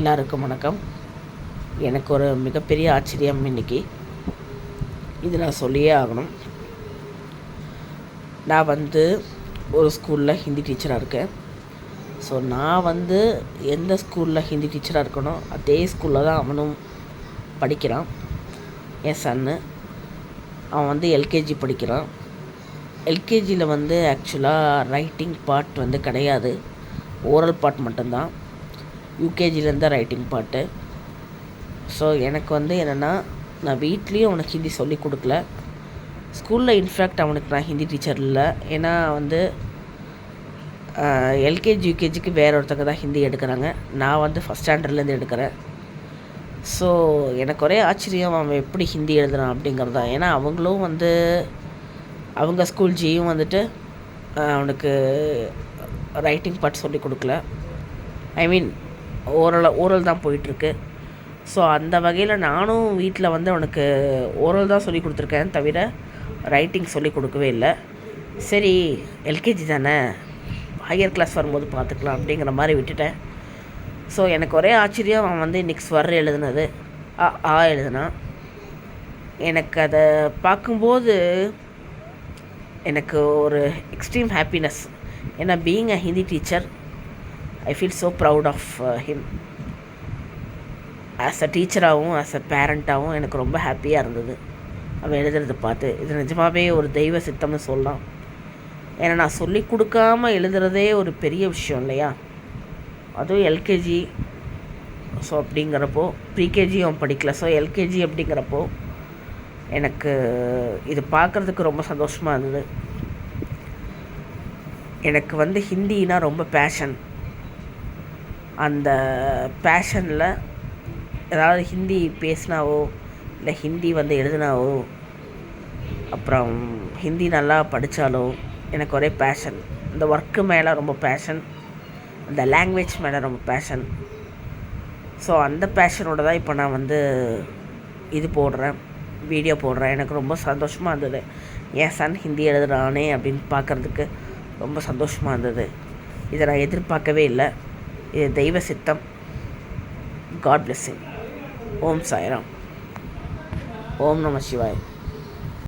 எல்லாருக்கும் வணக்கம். எனக்கு ஒரு மிகப்பெரிய ஆச்சரியம் இன்றைக்கி. இது நான் சொல்லியே ஆகணும். நான் ஒரு ஸ்கூலில் ஹிந்தி டீச்சராக இருக்கேன். ஸோ நான் எந்த ஸ்கூலில் ஹிந்தி டீச்சராக இருக்கணும் அதே ஸ்கூலில் தான் அவனும் படிக்கிறான். என் சன்னு அவன் எல்கேஜி படிக்கிறான். எல்கேஜியில் ஆக்சுவலாக ரைட்டிங் பார்ட் கிடையாது, ஓரல் பார்ட் மட்டும்தான். யூகேஜிலேருந்து ரைட்டிங் பார்ட்டு. ஸோ எனக்கு என்னென்னா, நான் வீட்லேயும் அவனுக்கு ஹிந்தி சொல்லி கொடுக்கல. ஸ்கூலில் இன்ஃபேக்ட் அவனுக்கு நான் ஹிந்தி டீச்சர் இல்லை. ஏன்னா எல்கேஜி யூகேஜிக்கு வேறு ஒருத்தங்க தான் ஹிந்தி எடுக்கிறாங்க. நான் ஃபஸ்ட் ஸ்டாண்டர்ட்லேருந்து எடுக்கிறேன். ஸோ எனக்கு ஒரே ஆச்சரியம், அவன் எப்படி ஹிந்தி எழுதுறான் அப்படிங்கிறது தான். ஏன்னா அவங்களும் அவங்க ஸ்கூல் ஜியும் அவனுக்கு ரைட்டிங் பார்ட் சொல்லி கொடுக்கல. ஐ மீன் ஓரல் தான் போயிட்டுருக்கு. ஸோ அந்த வகையில் நானும் வீட்டில் அவனுக்கு ஓரல் தான் சொல்லி கொடுத்துருக்கேன், தவிர ரைட்டிங் சொல்லி கொடுக்கவே இல்லை. சரி, எல்கேஜி தானே, ஹையர் கிளாஸ் வரும்போது பார்த்துக்கலாம் அப்படிங்கிற மாதிரி விட்டுட்டேன். ஸோ எனக்கு ஒரே ஆச்சரியம், அவன் இன்றைக்கி ஸ்வர் எழுதுனது ஆ எழுதுனான். எனக்கு அதை பார்க்கும்போது எனக்கு ஒரு எக்ஸ்ட்ரீம் ஹாப்பினஸ். ஏன்னா being a Hindi teacher, I feel so proud of him. As a டீச்சராகவும் ஆஸ் அ பேரண்ட்டாகவும் எனக்கு ரொம்ப ஹாப்பியாக இருந்தது அவன் எழுதுறதை பார்த்து. இது நிஜமாகவே ஒரு தெய்வ சித்தம்னு சொல்லலாம். ஏன்னா நான் சொல்லி கொடுக்காம எழுதுறதே ஒரு பெரிய விஷயம் இல்லையா, அதுவும் எல்கேஜி. ஸோ அப்படிங்கிறப்போ ப்ரீகேஜி அவன் படிக்கல, ஸோ எல்கேஜி அப்படிங்கிறப்போ எனக்கு இது பார்க்குறதுக்கு ரொம்ப சந்தோஷமாக இருந்தது. எனக்கு ஹிந்தினா ரொம்ப பேஷன். அந்த பேஷனில் ஏதாவது ஹிந்தி பேசினாவோ இல்லை ஹிந்தி எழுதினாவோ அப்புறம் ஹிந்தி நல்லா படித்தாலோ எனக்கு ஒரே பேஷன். இந்த ஒர்க்கு மேலே ரொம்ப பேஷன், அந்த லாங்குவேஜ் மேலே ரொம்ப பேஷன். ஸோ அந்த பேஷனோடு தான் இப்போ நான் இது போடுறேன், வீடியோ போடுறேன். எனக்கு ரொம்ப சந்தோஷமாக இருந்தது. என் சன் ஹிந்தி எழுதுறானே அப்படின்னு பார்க்குறதுக்கு ரொம்ப சந்தோஷமாக இருந்தது. இதை நான் எதிர்பார்க்கவே இல்லை. இது தெய்வ சித்தம். God bless him. ஓம் சாய்ராம். ஓம் நம சிவாய்.